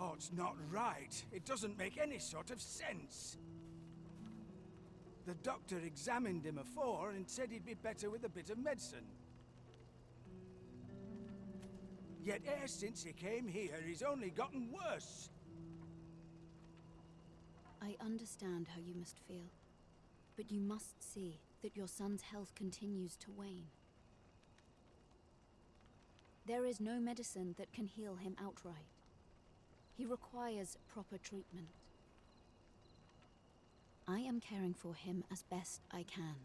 Oh, it's not right. It doesn't make any sort of sense. The doctor examined him afore and said he'd be better with a bit of medicine. Yet e'er since he came here, he's only gotten worse. I understand how you must feel, but you must see that your son's health continues to wane. There is no medicine that can heal him outright. He requires proper treatment. I am caring for him as best I can.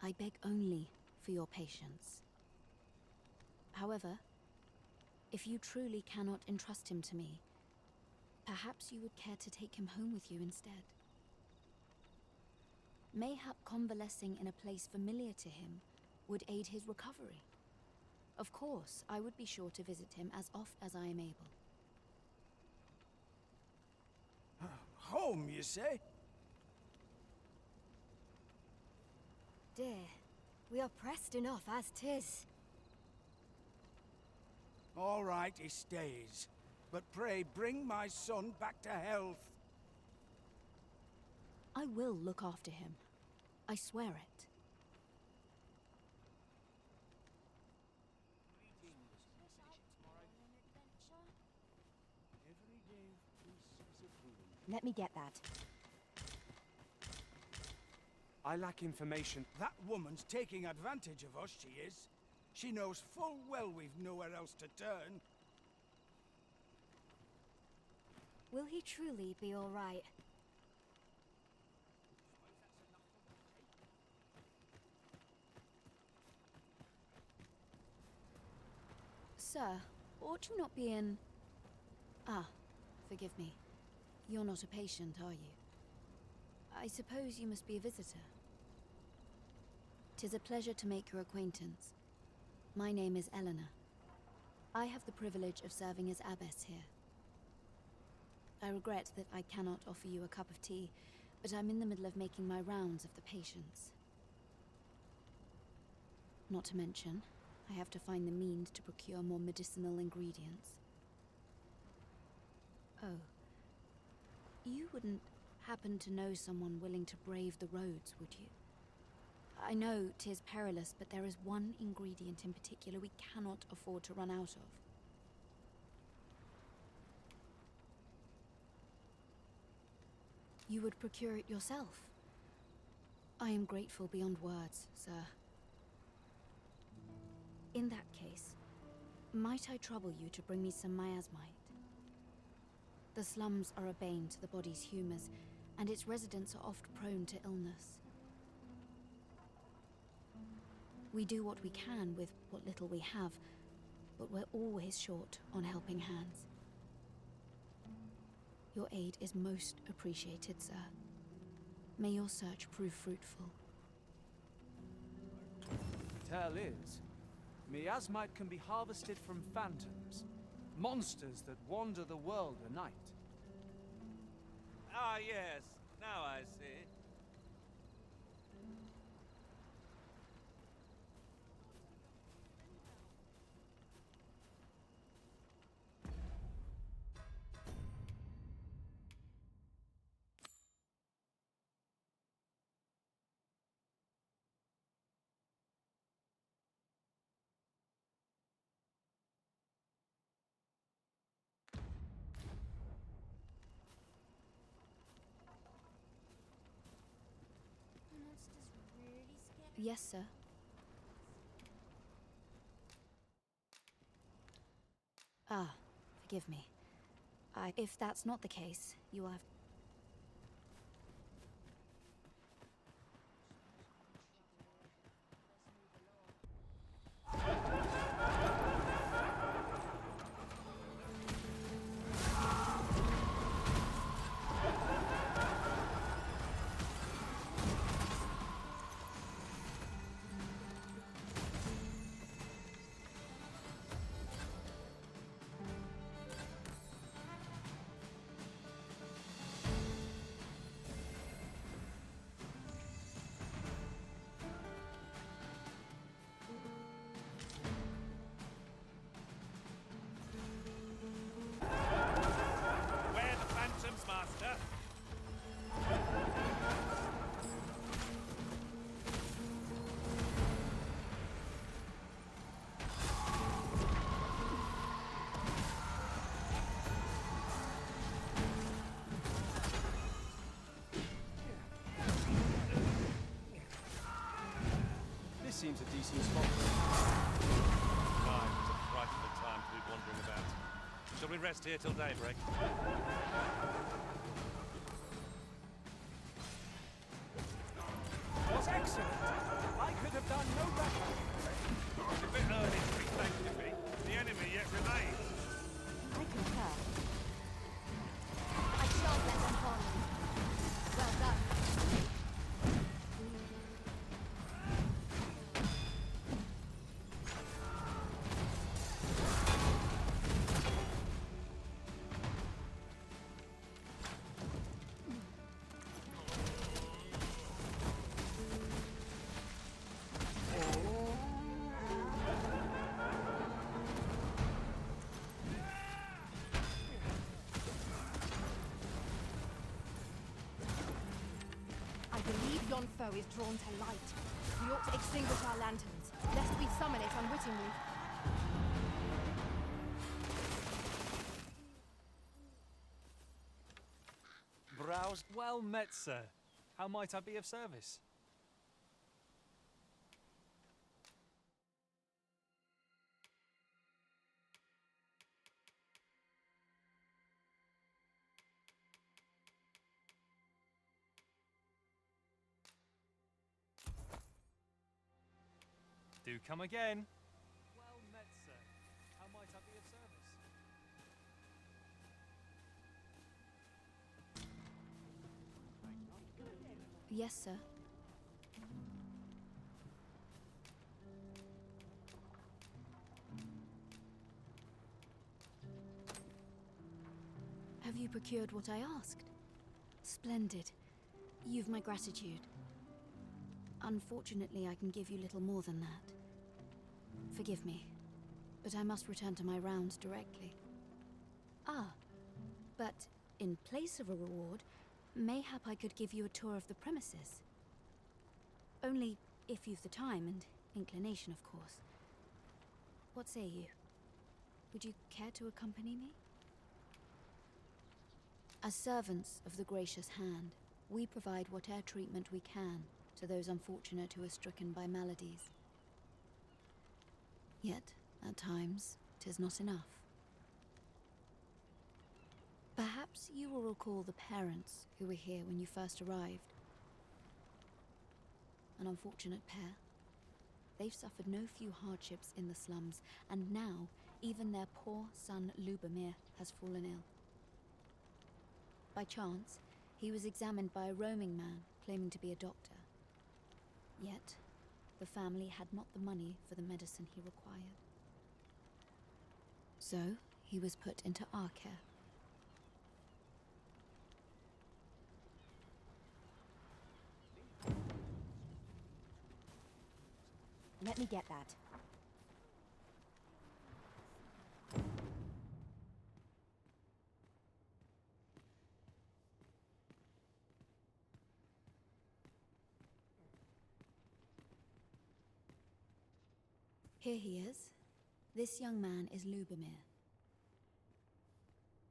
I beg only for your patience. However, if you truly cannot entrust him to me, perhaps you would care to take him home with you instead. Mayhap convalescing in a place familiar to him would aid his recovery. Of course, I would be sure to visit him as oft as I am able. Home, you say? Dear, we are pressed enough as 'tis. All right, he stays. But pray, bring my son back to health. I will look after him. I swear it. Let me get that. I lack information. That woman's taking advantage of us, she is. She knows full well we've nowhere else to turn. Will he truly be all right? Sir, ought you not be in... Ah, forgive me. You're not a patient, are you? I suppose you must be a visitor. 'Tis a pleasure to make your acquaintance. My name is Elena. I have the privilege of serving as abbess here. I regret that I cannot offer you a cup of tea, but I'm in the middle of making my rounds of the patients. Not to mention, I have to find the means to procure more medicinal ingredients. Oh. You wouldn't happen to know someone willing to brave the roads, would you? I know 'tis perilous, but there is one ingredient in particular we cannot afford to run out of. You would procure it yourself? I am grateful beyond words, sir. In that case, might I trouble you to bring me some miasmite? The slums are a bane to the body's humors, and its residents are oft prone to illness. We do what we can with what little we have, but we're always short on helping hands. Your aid is most appreciated, sir. May your search prove fruitful. The tale is, miasmite can be harvested from phantoms, monsters that wander the world at night. Ah, yes. Now I see. Yes, sir. Ah, forgive me. If that's not the case, you will have... seems a decent spot. Time is a frightful time to be wandering about. Shall we rest here till daybreak? Was excellent. I could have done no better. It's a bit early to be thanked to me. The enemy yet remains. I concur. I shan't let them harm you. Well done. I believe yon foe is drawn to light. We ought to extinguish our lanterns, lest we summon it unwittingly. Browse. Well met, sir. How might I be of service? Do come again. Well met, sir. How might I be of service? Yes, sir. Have you procured what I asked? Splendid. You've my gratitude. Unfortunately, I can give you little more than that. Forgive me, but I must return to my rounds directly. Ah, but in place of a reward, mayhap I could give you a tour of the premises. Only if you've the time and inclination, of course. What say you? Would you care to accompany me? As servants of the gracious hand, we provide whatever treatment we can to those unfortunate who are stricken by maladies. Yet, at times, 'tis not enough. Perhaps you will recall the parents who were here when you first arrived. An unfortunate pair. They've suffered no few hardships in the slums, and now even their poor son Lubomir has fallen ill. By chance, he was examined by a roaming man claiming to be a doctor. Yet, the family had not the money for the medicine he required. So, he was put into our care. Let me get that. Here he is. This young man is Lubomir.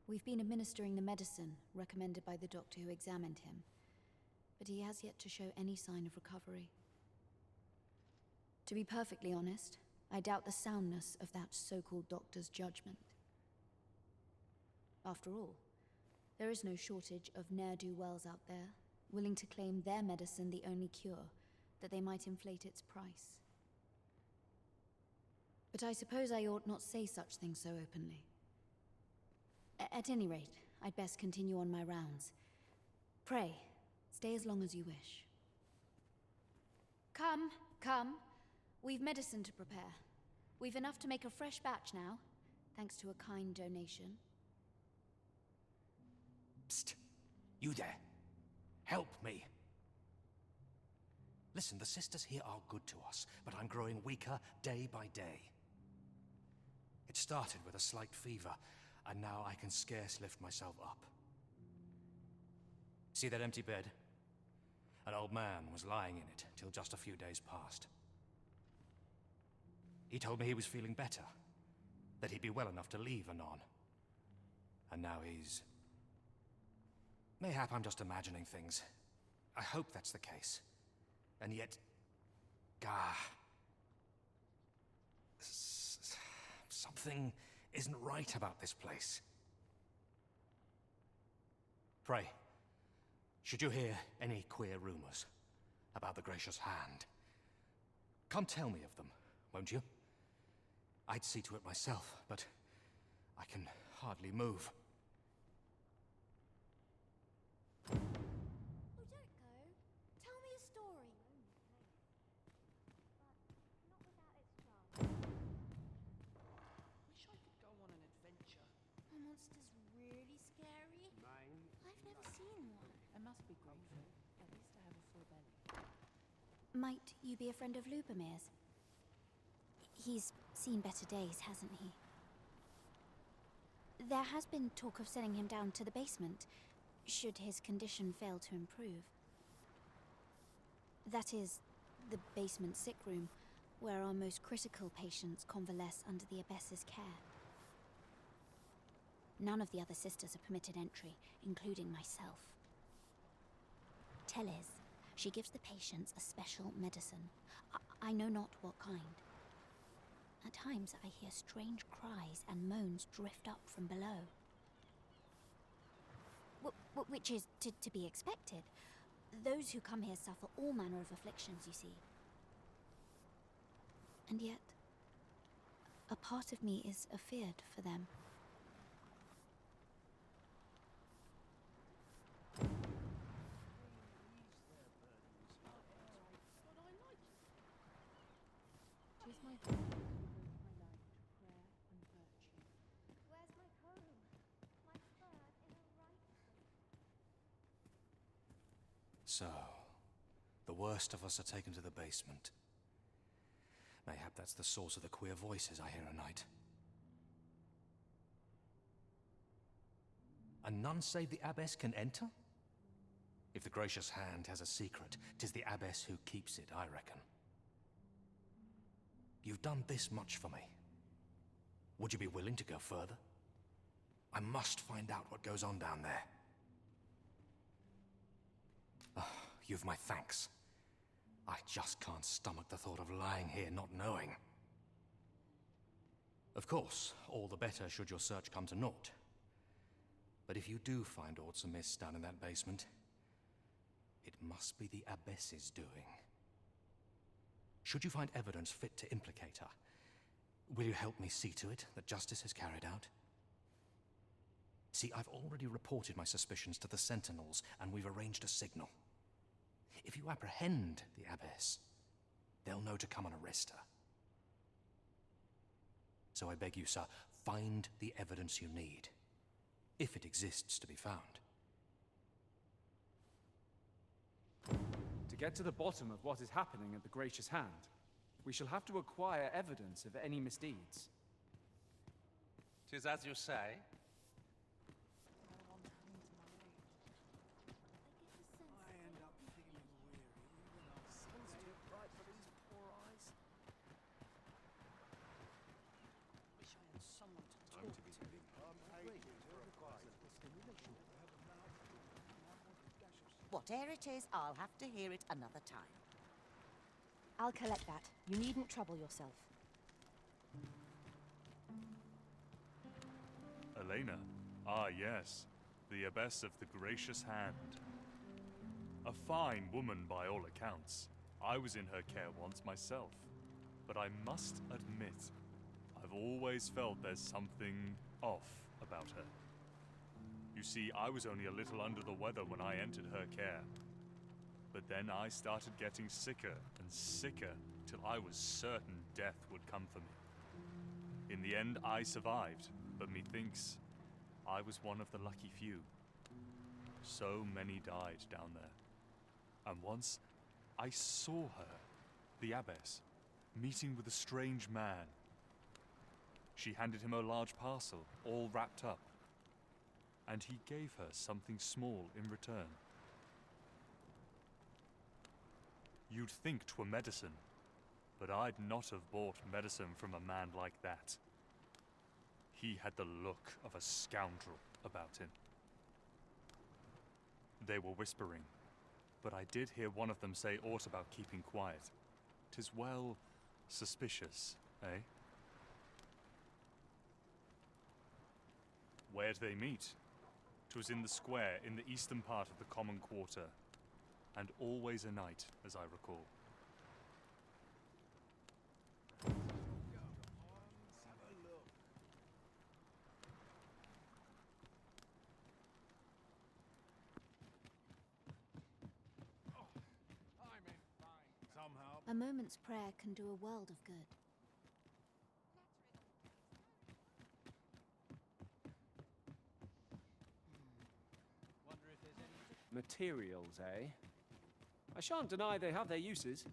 We've been administering the medicine recommended by the doctor who examined him, but he has yet to show any sign of recovery. To be perfectly honest, I doubt the soundness of that so-called doctor's judgment. After all, there is no shortage of ne'er-do-wells out there, willing to claim their medicine the only cure, that they might inflate its price. But I suppose I ought not say such things so openly. At any rate, I'd best continue on my rounds. Pray, stay as long as you wish. Come, come. We've medicine to prepare. We've enough to make a fresh batch now, thanks to a kind donation. Psst! You there! Help me! Listen, the sisters here are good to us, but I'm growing weaker day by day. It started with a slight fever, and now I can scarce lift myself up. See that empty bed? An old man was lying in it till just a few days past. He told me he was feeling better, that he'd be well enough to leave anon. And now he's... Mayhap I'm just imagining things. I hope that's the case. And yet... Gah, Something isn't right about this place. Pray, should you hear any queer rumors about the Gracious Hand, come tell me of them, won't you? I'd see to it myself, but I can hardly move. Oh, don't go. Tell me a story. But not without its charm. Wish I could go on an adventure. Are monsters really scary? I've never seen one. It must be grateful, at least to have a full belly. Might you be a friend of Lubomir's? He's seen better days, hasn't he? There has been talk of sending him down to the basement, should his condition fail to improve. That is, the basement sick room, where our most critical patients convalesce under the abbess's care. None of the other sisters are permitted entry, including myself. Teles, she gives the patients a special medicine. I know not what kind. At times I hear strange cries and moans drift up from below. Which is to be expected. Those who come here suffer all manner of afflictions, you see. And yet, a part of me is afeared for them. Tis my hope to devote my life to prayer and virtue. Where's my comb? My third in a right place. So, the worst of us are taken to the basement. Mayhap that's the source of the queer voices I hear at night. And none save the abbess can enter? If the Gracious Hand has a secret, 'tis the abbess who keeps it, I reckon. You've done this much for me. Would you be willing to go further? I must find out what goes on down there. You've my thanks. I just can't stomach the thought of lying here not knowing. Of course, all the better should your search come to naught. But if you do find aught amiss down in that basement, it must be the abbess's doing. Should you find evidence fit to implicate her, will you help me see to it that justice is carried out? See, I've already reported my suspicions to the sentinels, and we've arranged a signal. If you apprehend the abbess, they'll know to come and arrest her. So I beg you, sir, find the evidence you need, if it exists to be found. To get to the bottom of what is happening at the Gracious Hand, we shall have to acquire evidence of any misdeeds. 'Tis as you say. No one coming to my aid. I end up feeling weary even after Sun's too bright for these poor eyes. Wish I had someone to talk to. Whatever it is, I'll have to hear it another time. I'll collect that. You needn't trouble yourself. Elena. Ah, yes. The abbess of the Gracious Hand. A fine woman by all accounts. I was in her care once myself. But I must admit, I've always felt there's something off about her. You see, I was only a little under the weather when I entered her care. But then I started getting sicker and sicker till I was certain death would come for me. In the end, I survived, but methinks I was one of the lucky few. So many died down there. And once, I saw her, the abbess, meeting with a strange man. She handed him a large parcel, all wrapped up. And he gave her something small in return. You'd think 'twere medicine, but I'd not have bought medicine from a man like that. He had the look of a scoundrel about him. They were whispering, but I did hear one of them say aught about keeping quiet. 'Tis well suspicious, eh? Where'd they meet? 'Twas in the square in the eastern part of the common quarter, and always a night, as I recall. A moment's prayer can do a world of good. Materials, eh? I shan't deny they have their uses.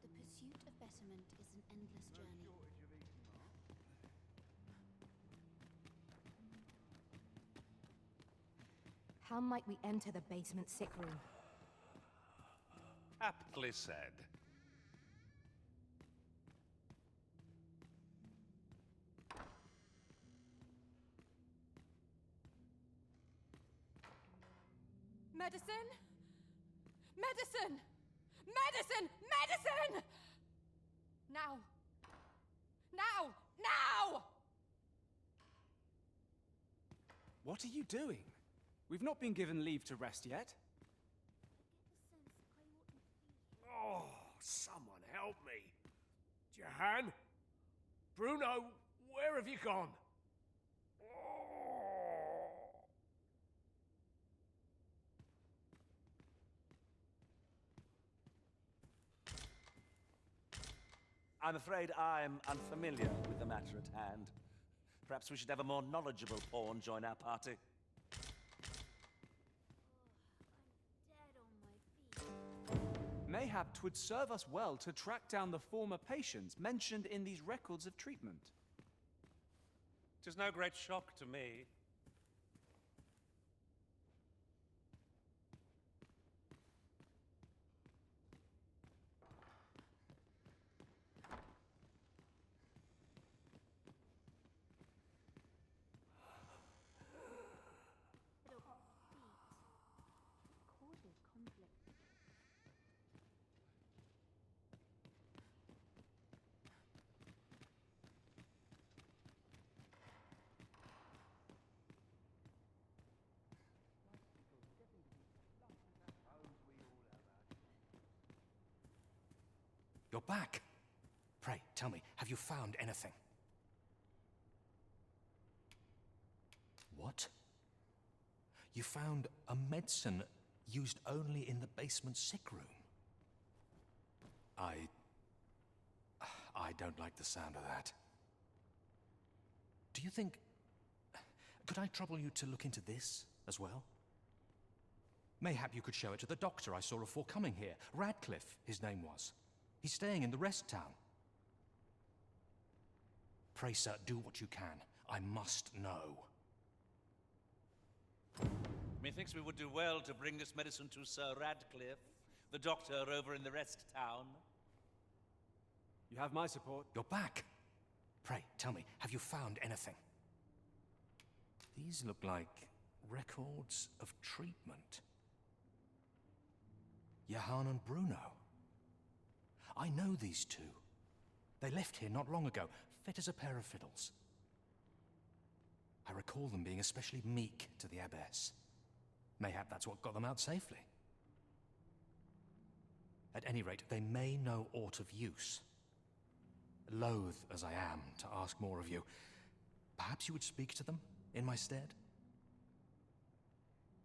The pursuit of betterment is an endless journey. How might we enter the basement sick room? Aptly said. Medicine! Medicine! Medicine! Medicine! Now! Now! Now! What are you doing? We've not been given leave to rest yet. Oh, someone help me. Jahan? Bruno, where have you gone? I'm afraid I'm unfamiliar with the matter at hand. Perhaps we should have a more knowledgeable pawn join our party. Mayhap 'twould serve us well to track down the former patients mentioned in these records of treatment. 'Tis no great shock to me. You're back. Pray, tell me, have you found anything? What? You found a medicine used only in the basement sick room? I don't like the sound of that. Do you think... Could I trouble you to look into this as well? Mayhap you could show it to the doctor I saw before coming here. Radcliffe, his name was. He's staying in the rest town. Pray, sir, do what you can. I must know. Methinks we would do well to bring this medicine to Sir Radcliffe, the doctor over in the rest town. You have my support. You're back. Pray, tell me, have you found anything? These look like records of treatment. Jahan and Bruno. I know these two. They left here not long ago, fit as a pair of fiddles. I recall them being especially meek to the abbess. Mayhap that's what got them out safely. At any rate, they may know aught of use. Loath as I am to ask more of you, perhaps you would speak to them in my stead?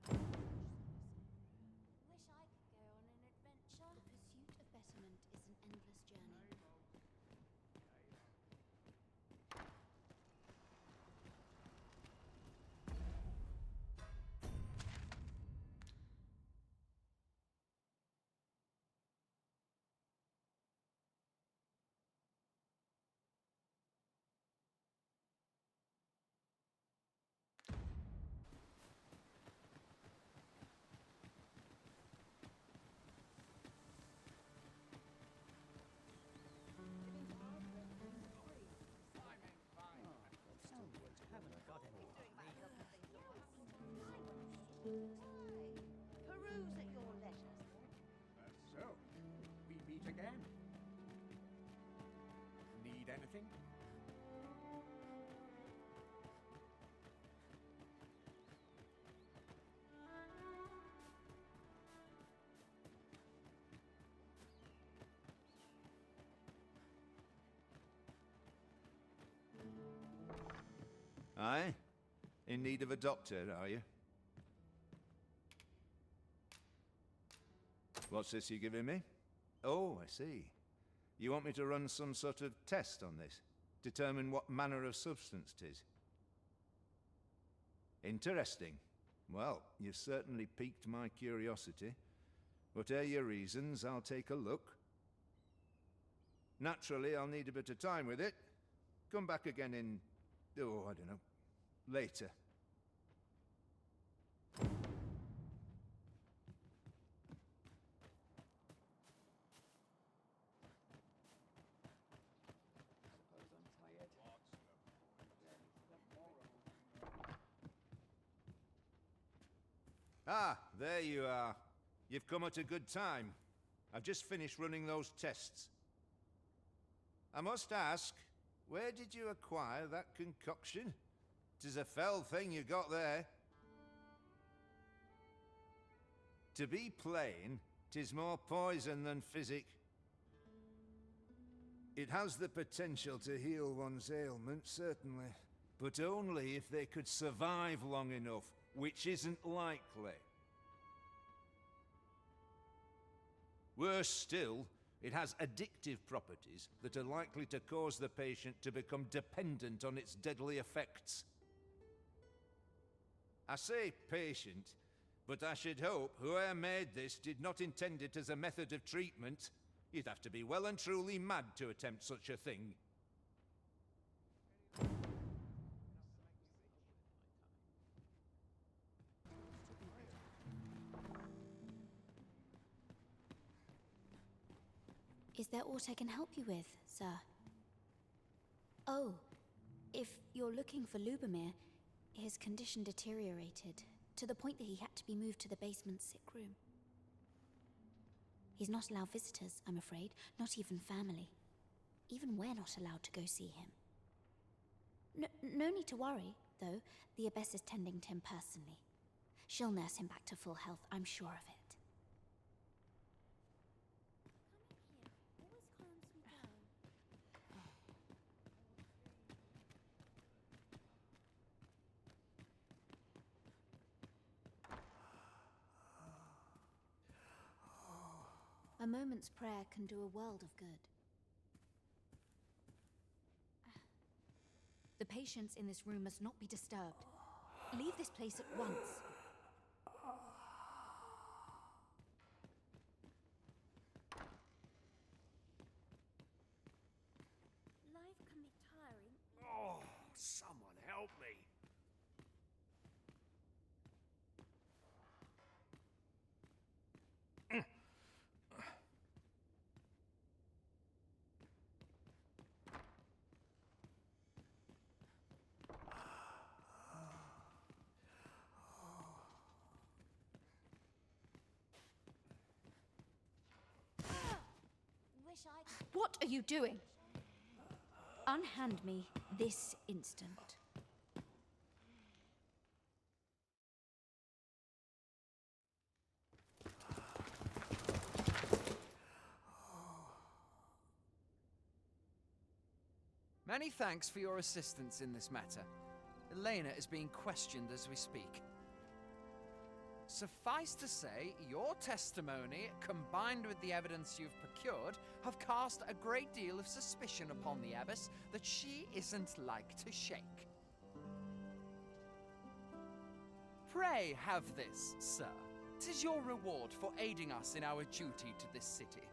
Wish I could go on an adventure. The pursuit of betterment is an endless journey. Peruse at your leisure. So, we meet again. Need anything? Aye? In need of a doctor, are you? What's this you're giving me? Oh, I see. You want me to run some sort of test on this? Determine what manner of substance 'tis? Interesting. Well, you've certainly piqued my curiosity. Whatever your reasons, I'll take a look. Naturally, I'll need a bit of time with it. Come back again in... oh, I don't know. Later. Ah, there you are. You've come at a good time. I've just finished running those tests. I must ask, where did you acquire that concoction? 'Tis a fell thing you got there. To be plain, 'tis more poison than physic. It has the potential to heal one's ailment, certainly, but only if they could survive long enough, which isn't likely. Worse still, it has addictive properties that are likely to cause the patient to become dependent on its deadly effects. I say patient, but I should hope whoever made this did not intend it as a method of treatment. You'd have to be well and truly mad to attempt such a thing. Is there aught I can help you with, sir? Oh, if you're looking for Lubomir, his condition deteriorated to the point that he had to be moved to the basement sick room. He's not allowed visitors, I'm afraid, not even family. Even we're not allowed to go see him. No need to worry, though. The abbess is tending to him personally. She'll nurse him back to full health, I'm sure of it. A moment's prayer can do a world of good. The patients in this room must not be disturbed. Leave this place at once. Life can be tiring. Oh, someone help me. What are you doing? Unhand me this instant. Many thanks for your assistance in this matter. Elena is being questioned as we speak. Suffice to say, your testimony, combined with the evidence you've procured, have cast a great deal of suspicion upon the abbess that she isn't like to shake. Pray have this, sir. 'Tis your reward for aiding us in our duty to this city.